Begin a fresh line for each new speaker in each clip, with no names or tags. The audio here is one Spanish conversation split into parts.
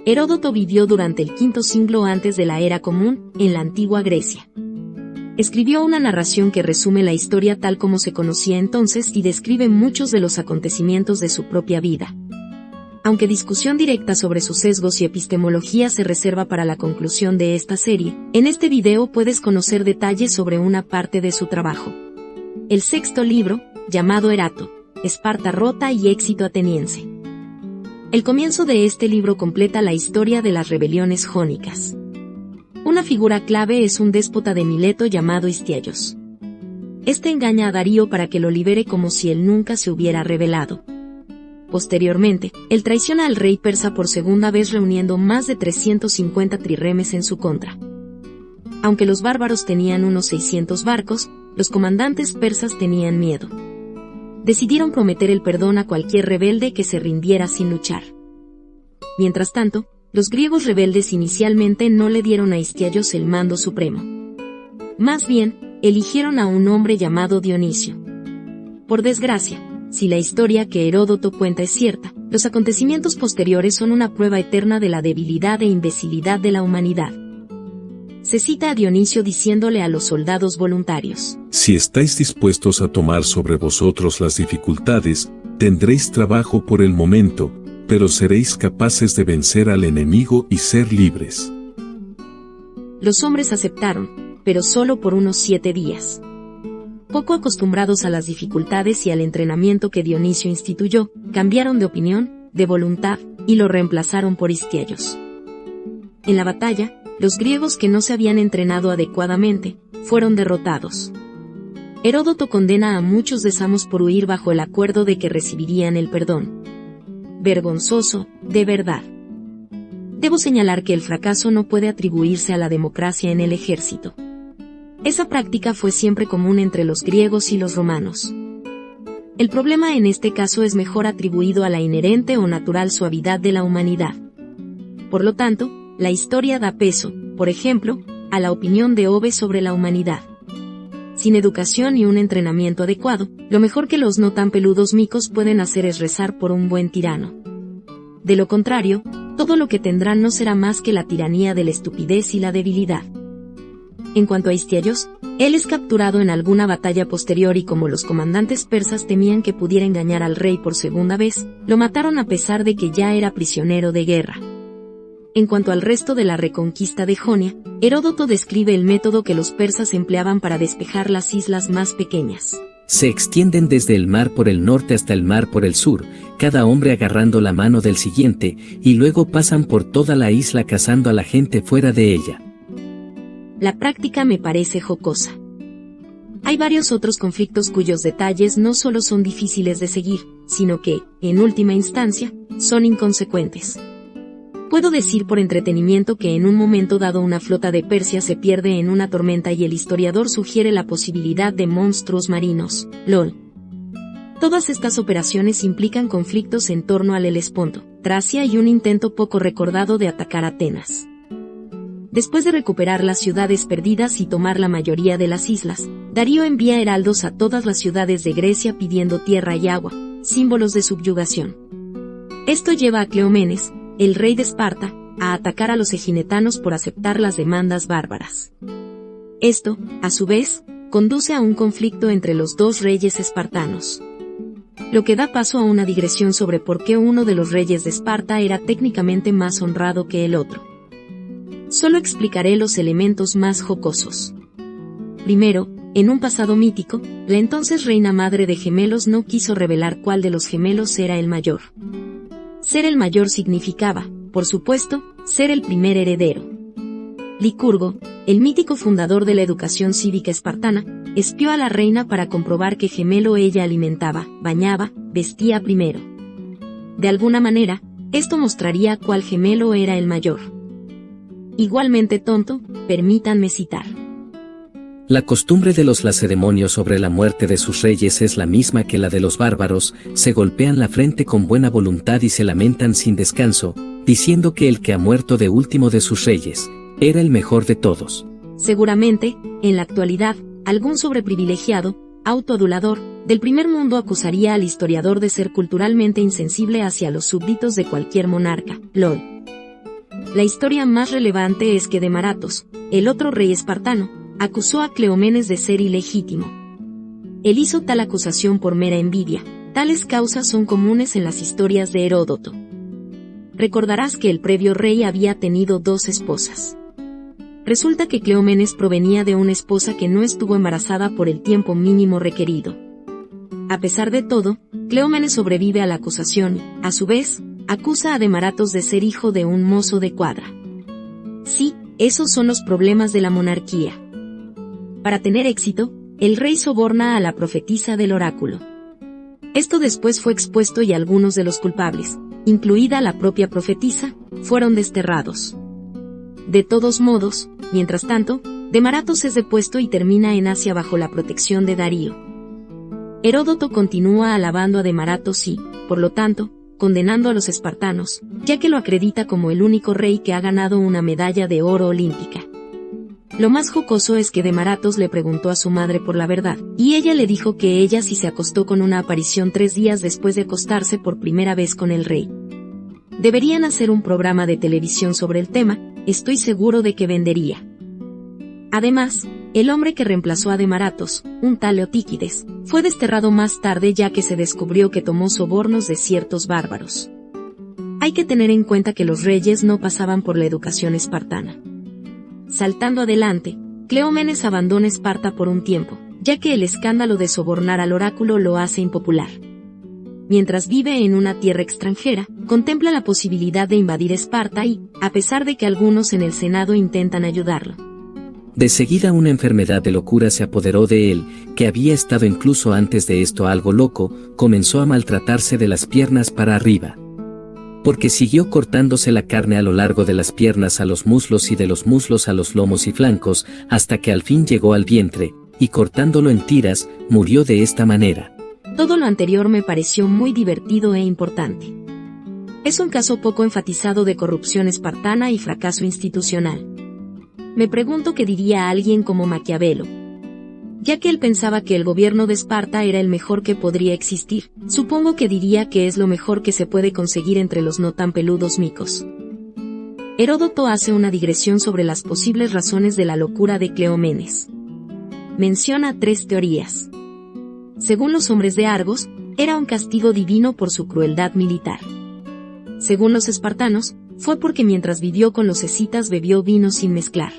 Heródoto vivió durante el V siglo antes de la era común, en la antigua Grecia. Escribió una narración que resume la historia tal como se conocía entonces y describe muchos de los acontecimientos de su propia vida. Aunque discusión directa sobre sus sesgos y epistemología se reserva para la conclusión de esta serie, en este video puedes conocer detalles sobre una parte de su trabajo. El sexto libro, llamado Erato, Esparta rota y éxito ateniense. El comienzo de este libro completa la historia de las rebeliones jónicas. Una figura clave es un déspota de Mileto llamado Histiaios. Este engaña a Darío para que lo libere como si él nunca se hubiera rebelado. Posteriormente, él traiciona al rey persa por segunda vez reuniendo más de 350 trirremes en su contra. Aunque los bárbaros tenían unos 600 barcos, los comandantes persas tenían miedo. Decidieron prometer el perdón a cualquier rebelde que se rindiera sin luchar. Mientras tanto, los griegos rebeldes inicialmente no le dieron a Histiaios el mando supremo. Más bien, eligieron a un hombre llamado Dionisio. Por desgracia, si la historia que Heródoto cuenta es cierta, los acontecimientos posteriores son una prueba eterna de la debilidad e imbecilidad de la humanidad. Se cita a Dionisio diciéndole a los soldados voluntarios:
si estáis dispuestos a tomar sobre vosotros las dificultades, tendréis trabajo por el momento, pero seréis capaces de vencer al enemigo y ser libres.
Los hombres aceptaron, pero solo por unos 7 días. Poco acostumbrados a las dificultades y al entrenamiento que Dionisio instituyó, cambiaron de opinión, de voluntad, y lo reemplazaron por Histiaios. En la batalla, los griegos que no se habían entrenado adecuadamente, fueron derrotados. Heródoto condena a muchos de Samos por huir bajo el acuerdo de que recibirían el perdón. Vergonzoso, de verdad. Debo señalar que el fracaso no puede atribuirse a la democracia en el ejército. Esa práctica fue siempre común entre los griegos y los romanos. El problema en este caso es mejor atribuido a la inherente o natural suavidad de la humanidad. Por lo tanto, la historia da peso, por ejemplo, a la opinión de Hobbes sobre la humanidad. Sin educación y un entrenamiento adecuado, lo mejor que los no tan peludos micos pueden hacer es rezar por un buen tirano. De lo contrario, todo lo que tendrán no será más que la tiranía de la estupidez y la debilidad. En cuanto a Histiaios, él es capturado en alguna batalla posterior y como los comandantes persas temían que pudiera engañar al rey por segunda vez, lo mataron a pesar de que ya era prisionero de guerra. En cuanto al resto de la reconquista de Jonia, Heródoto describe el método que los persas empleaban para despejar las islas más pequeñas.
Se extienden desde el mar por el norte hasta el mar por el sur, cada hombre agarrando la mano del siguiente, y luego pasan por toda la isla cazando a la gente fuera de ella.
La práctica me parece jocosa. Hay varios otros conflictos cuyos detalles no solo son difíciles de seguir, sino que, en última instancia, son inconsecuentes. Puedo decir por entretenimiento que en un momento dado una flota de Persia se pierde en una tormenta y el historiador sugiere la posibilidad de monstruos marinos, LOL. Todas estas operaciones implican conflictos en torno al Helesponto, Tracia y un intento poco recordado de atacar Atenas. Después de recuperar las ciudades perdidas y tomar la mayoría de las islas, Darío envía heraldos a todas las ciudades de Grecia pidiendo tierra y agua, símbolos de subyugación. Esto lleva a Cleómenes, el rey de Esparta, a atacar a los eginetanos por aceptar las demandas bárbaras. Esto, a su vez, conduce a un conflicto entre los dos reyes espartanos. Lo que da paso a una digresión sobre por qué uno de los reyes de Esparta era técnicamente más honrado que el otro. Solo explicaré los elementos más jocosos. Primero, en un pasado mítico, la entonces reina madre de gemelos no quiso revelar cuál de los gemelos era el mayor. Ser el mayor significaba, por supuesto, ser el primer heredero. Licurgo, el mítico fundador de la educación cívica espartana, espió a la reina para comprobar qué gemelo ella alimentaba, bañaba, vestía primero. De alguna manera, esto mostraría cuál gemelo era el mayor. Igualmente tonto, permítanme citar.
La costumbre de los lacedemonios sobre la muerte de sus reyes es la misma que la de los bárbaros, se golpean la frente con buena voluntad y se lamentan sin descanso, diciendo que el que ha muerto de último de sus reyes, era el mejor de todos.
Seguramente, en la actualidad, algún sobreprivilegiado, autoadulador, del primer mundo acusaría al historiador de ser culturalmente insensible hacia los súbditos de cualquier monarca, LOL. la historia más relevante es que Demaratos, el otro rey espartano, acusó a Cleómenes de ser ilegítimo. Él hizo tal acusación por mera envidia. Tales causas son comunes en las historias de Heródoto. Recordarás que el previo rey había tenido 2 esposas. Resulta que Cleómenes provenía de una esposa que no estuvo embarazada por el tiempo mínimo requerido. A pesar de todo, Cleómenes sobrevive a la acusación y, a su vez, acusa a Demaratos de ser hijo de un mozo de cuadra. Sí, esos son los problemas de la monarquía. Para tener éxito, el rey soborna a la profetisa del oráculo. Esto después fue expuesto y algunos de los culpables, incluida la propia profetisa, fueron desterrados. De todos modos, mientras tanto, Demaratos es depuesto y termina en Asia bajo la protección de Darío. Heródoto continúa alabando a Demaratos y, por lo tanto, condenando a los espartanos, ya que lo acredita como el único rey que ha ganado una medalla de oro olímpica. Lo más jocoso es que Demaratos le preguntó a su madre por la verdad, y ella le dijo que ella sí se acostó con una aparición 3 días después de acostarse por primera vez con el rey. Deberían hacer un programa de televisión sobre el tema, estoy seguro de que vendería. Además, el hombre que reemplazó a Demaratos, un tal Leotíquides, fue desterrado más tarde ya que se descubrió que tomó sobornos de ciertos bárbaros. Hay que tener en cuenta que los reyes no pasaban por la educación espartana. Saltando adelante, Cleómenes abandona Esparta por un tiempo, ya que el escándalo de sobornar al oráculo lo hace impopular. Mientras vive en una tierra extranjera, contempla la posibilidad de invadir Esparta y, a pesar de que algunos en el Senado intentan ayudarlo.
De seguida una enfermedad de locura se apoderó de él, que había estado incluso antes de esto algo loco, comenzó a maltratarse de las piernas para arriba. Porque siguió cortándose la carne a lo largo de las piernas a los muslos y de los muslos a los lomos y flancos, hasta que al fin llegó al vientre, y cortándolo en tiras, murió de esta manera.
Todo lo anterior me pareció muy divertido e importante. Es un caso poco enfatizado de corrupción espartana y fracaso institucional. Me pregunto qué diría alguien como Maquiavelo. Ya que él pensaba que el gobierno de Esparta era el mejor que podría existir, supongo que diría que es lo mejor que se puede conseguir entre los no tan peludos micos. Heródoto hace una digresión sobre las posibles razones de la locura de Cleómenes. Menciona 3 teorías. Según los hombres de Argos, era un castigo divino por su crueldad militar. Según los espartanos, fue porque mientras vivió con los escitas bebió vino sin mezclar.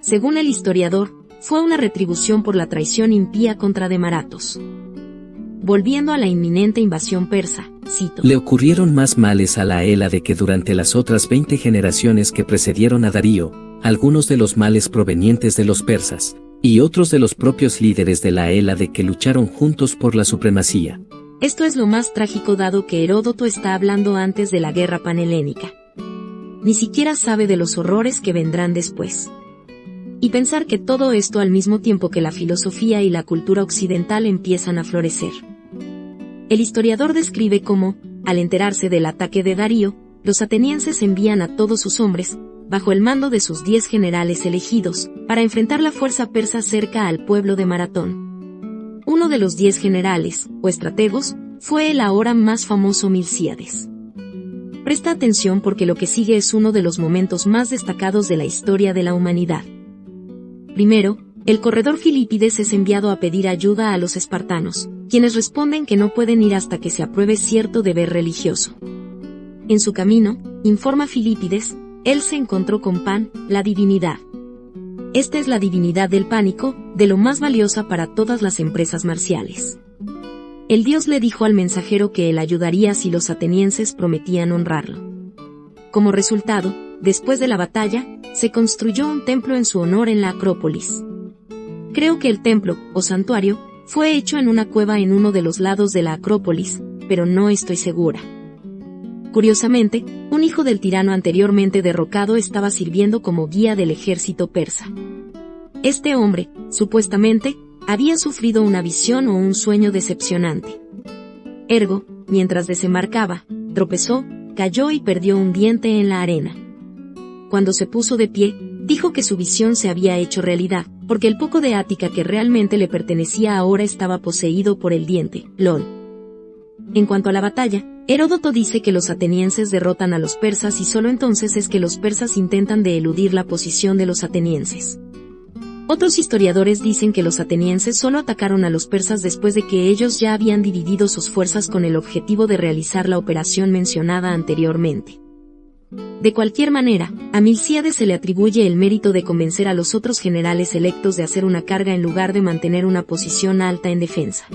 Según el historiador, fue una retribución por la traición impía contra Demaratos. Volviendo a la inminente invasión persa, cito:
Le ocurrieron más males a la Hélade que durante las otras 20 generaciones que precedieron a Darío, algunos de los males provenientes de los persas, y otros de los propios líderes de la Hélade que lucharon juntos por la supremacía.
Esto es lo más trágico dado que Heródoto está hablando antes de la guerra panhelénica. Ni siquiera sabe de los horrores que vendrán después. Y pensar que todo esto al mismo tiempo que la filosofía y la cultura occidental empiezan a florecer. El historiador describe cómo, al enterarse del ataque de Darío, los atenienses envían a todos sus hombres, bajo el mando de sus 10 generales elegidos, para enfrentar la fuerza persa cerca al pueblo de Maratón. Uno de los 10 generales, o estrategos, fue el ahora más famoso Milcíades. Presta atención porque lo que sigue es uno de los momentos más destacados de la historia de la humanidad. Primero, el corredor Filipides es enviado a pedir ayuda a los espartanos, quienes responden que no pueden ir hasta que se apruebe cierto deber religioso. En su camino, informa Filipides, él se encontró con Pan, la divinidad. Esta es la divinidad del pánico, de lo más valiosa para todas las empresas marciales. El dios le dijo al mensajero que él ayudaría si los atenienses prometían honrarlo. Como resultado, después de la batalla, se construyó un templo en su honor en la Acrópolis. Creo que el templo, o santuario, fue hecho en una cueva en uno de los lados de la Acrópolis, pero no estoy segura. Curiosamente, un hijo del tirano anteriormente derrocado estaba sirviendo como guía del ejército persa. Este hombre, supuestamente, había sufrido una visión o un sueño decepcionante. Ergo, mientras desembarcaba, tropezó, cayó y perdió un diente en la arena. Cuando se puso de pie, dijo que su visión se había hecho realidad, porque el poco de Ática que realmente le pertenecía ahora estaba poseído por el diente, LOL. En cuanto a la batalla, Heródoto dice que los atenienses derrotan a los persas y solo entonces es que los persas intentan de eludir la posición de los atenienses. Otros historiadores dicen que los atenienses solo atacaron a los persas después de que ellos ya habían dividido sus fuerzas con el objetivo de realizar la operación mencionada anteriormente. De cualquier manera, a Milcíades se le atribuye el mérito de convencer a los otros generales electos de hacer una carga en lugar de mantener una posición alta en defensa.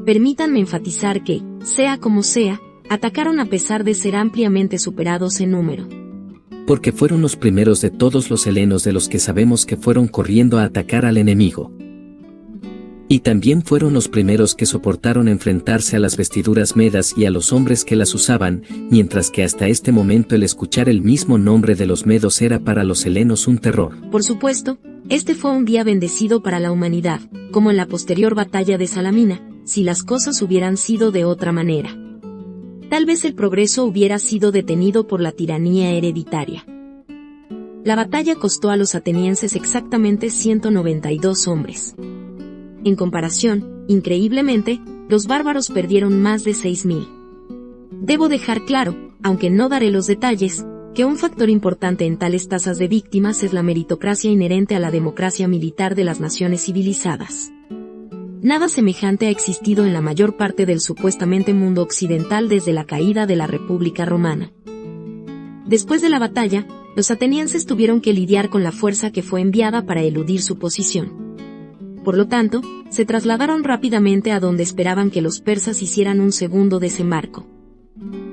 Permítanme enfatizar que, sea como sea, atacaron a pesar de ser ampliamente superados en número.
Porque fueron los primeros de todos los helenos de los que sabemos que fueron corriendo a atacar al enemigo. Y también fueron los primeros que soportaron enfrentarse a las vestiduras medas y a los hombres que las usaban, mientras que hasta este momento el escuchar el mismo nombre de los medos era para los helenos un terror.
Por supuesto, este fue un día bendecido para la humanidad, como en la posterior batalla de Salamina, si las cosas hubieran sido de otra manera. Tal vez el progreso hubiera sido detenido por la tiranía hereditaria. La batalla costó a los atenienses exactamente 192 hombres. En comparación, increíblemente, los bárbaros perdieron más de 6.000. Debo dejar claro, aunque no daré los detalles, que un factor importante en tales tasas de víctimas es la meritocracia inherente a la democracia militar de las naciones civilizadas. Nada semejante ha existido en la mayor parte del supuestamente mundo occidental desde la caída de la República Romana. Después de la batalla, los atenienses tuvieron que lidiar con la fuerza que fue enviada para eludir su posición. Por lo tanto, se trasladaron rápidamente a donde esperaban que los persas hicieran un segundo desembarco.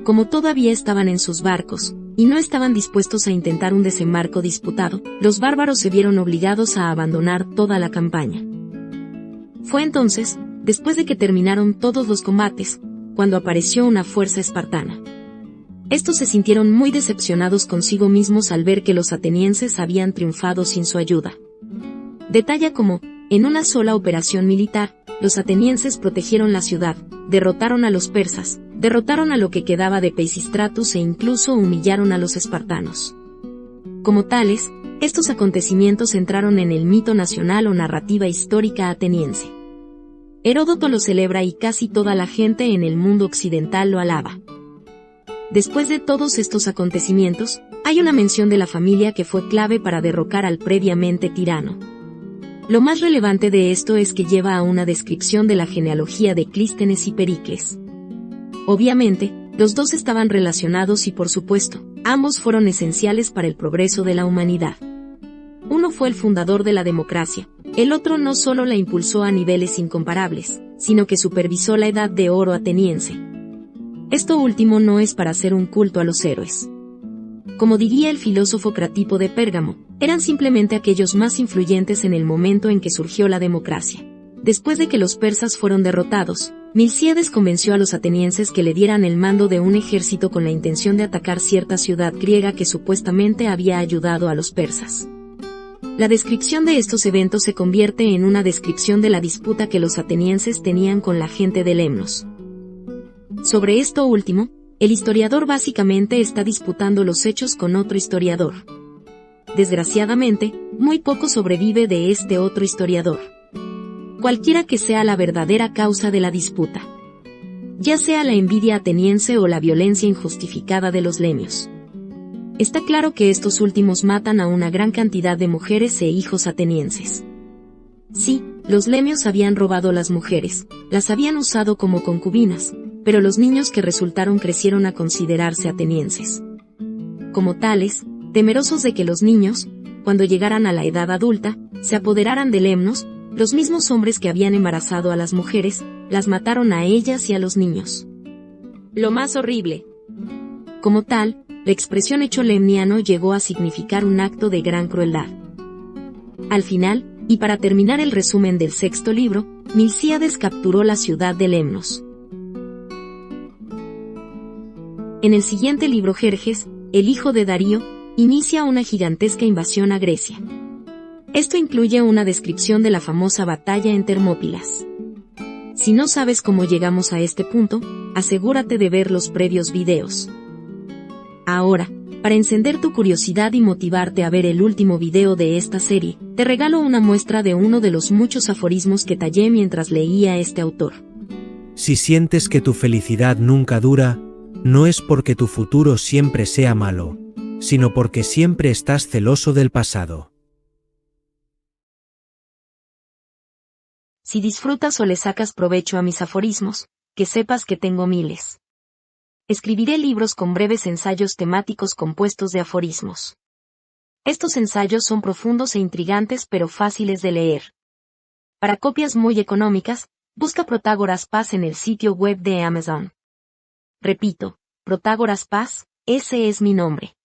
Como todavía estaban en sus barcos, y no estaban dispuestos a intentar un desembarco disputado, los bárbaros se vieron obligados a abandonar toda la campaña. Fue entonces, después de que terminaron todos los combates, cuando apareció una fuerza espartana. Estos se sintieron muy decepcionados consigo mismos al ver que los atenienses habían triunfado sin su ayuda. Detalla cómo, en una sola operación militar, los atenienses protegieron la ciudad, derrotaron a los persas, derrotaron a lo que quedaba de Peisistratus e incluso humillaron a los espartanos. Como tales, estos acontecimientos entraron en el mito nacional o narrativa histórica ateniense. Heródoto lo celebra y casi toda la gente en el mundo occidental lo alaba. Después de todos estos acontecimientos, hay una mención de la familia que fue clave para derrocar al previamente tirano. Lo más relevante de esto es que lleva a una descripción de la genealogía de Clístenes y Pericles. Obviamente, los dos estaban relacionados y por supuesto, ambos fueron esenciales para el progreso de la humanidad. Uno fue el fundador de la democracia, el otro no solo la impulsó a niveles incomparables, sino que supervisó la edad de oro ateniense. Esto último no es para hacer un culto a los héroes. Como diría el filósofo Cratipo de Pérgamo, eran simplemente aquellos más influyentes en el momento en que surgió la democracia. Después de que los persas fueron derrotados, Milcíades convenció a los atenienses que le dieran el mando de un ejército con la intención de atacar cierta ciudad griega que supuestamente había ayudado a los persas. La descripción de estos eventos se convierte en una descripción de la disputa que los atenienses tenían con la gente de Lemnos. Sobre esto último, el historiador básicamente está disputando los hechos con otro historiador. Desgraciadamente, muy poco sobrevive de este otro historiador. Cualquiera que sea la verdadera causa de la disputa. Ya sea la envidia ateniense o la violencia injustificada de los lemios. Está claro que estos últimos matan a una gran cantidad de mujeres e hijos atenienses. Sí, los lemios habían robado las mujeres, las habían usado como concubinas, pero los niños que resultaron crecieron a considerarse atenienses. Como tales, temerosos de que los niños, cuando llegaran a la edad adulta, se apoderaran de Lemnos, los mismos hombres que habían embarazado a las mujeres, las mataron a ellas y a los niños. Lo más horrible. Como tal, la expresión hecho lemniano llegó a significar un acto de gran crueldad. Al final, y para terminar el resumen del sexto libro, Milcíades capturó la ciudad de Lemnos. En el siguiente libro Jerjes, el hijo de Darío, inicia una gigantesca invasión a Grecia. Esto incluye una descripción de la famosa batalla en Termópilas. Si no sabes cómo llegamos a este punto, asegúrate de ver los previos videos. Ahora, para encender tu curiosidad y motivarte a ver el último video de esta serie, te regalo una muestra de uno de los muchos aforismos que tallé mientras leía a este autor.
Si sientes que tu felicidad nunca dura, no es porque tu futuro siempre sea malo, sino porque siempre estás celoso del pasado.
Si disfrutas o le sacas provecho a mis aforismos, que sepas que tengo miles. Escribiré libros con breves ensayos temáticos compuestos de aforismos. Estos ensayos son profundos e intrigantes pero fáciles de leer. Para copias muy económicas, busca Protágoras Paz en el sitio web de Amazon. Repito, Protágoras Paz, ese es mi nombre.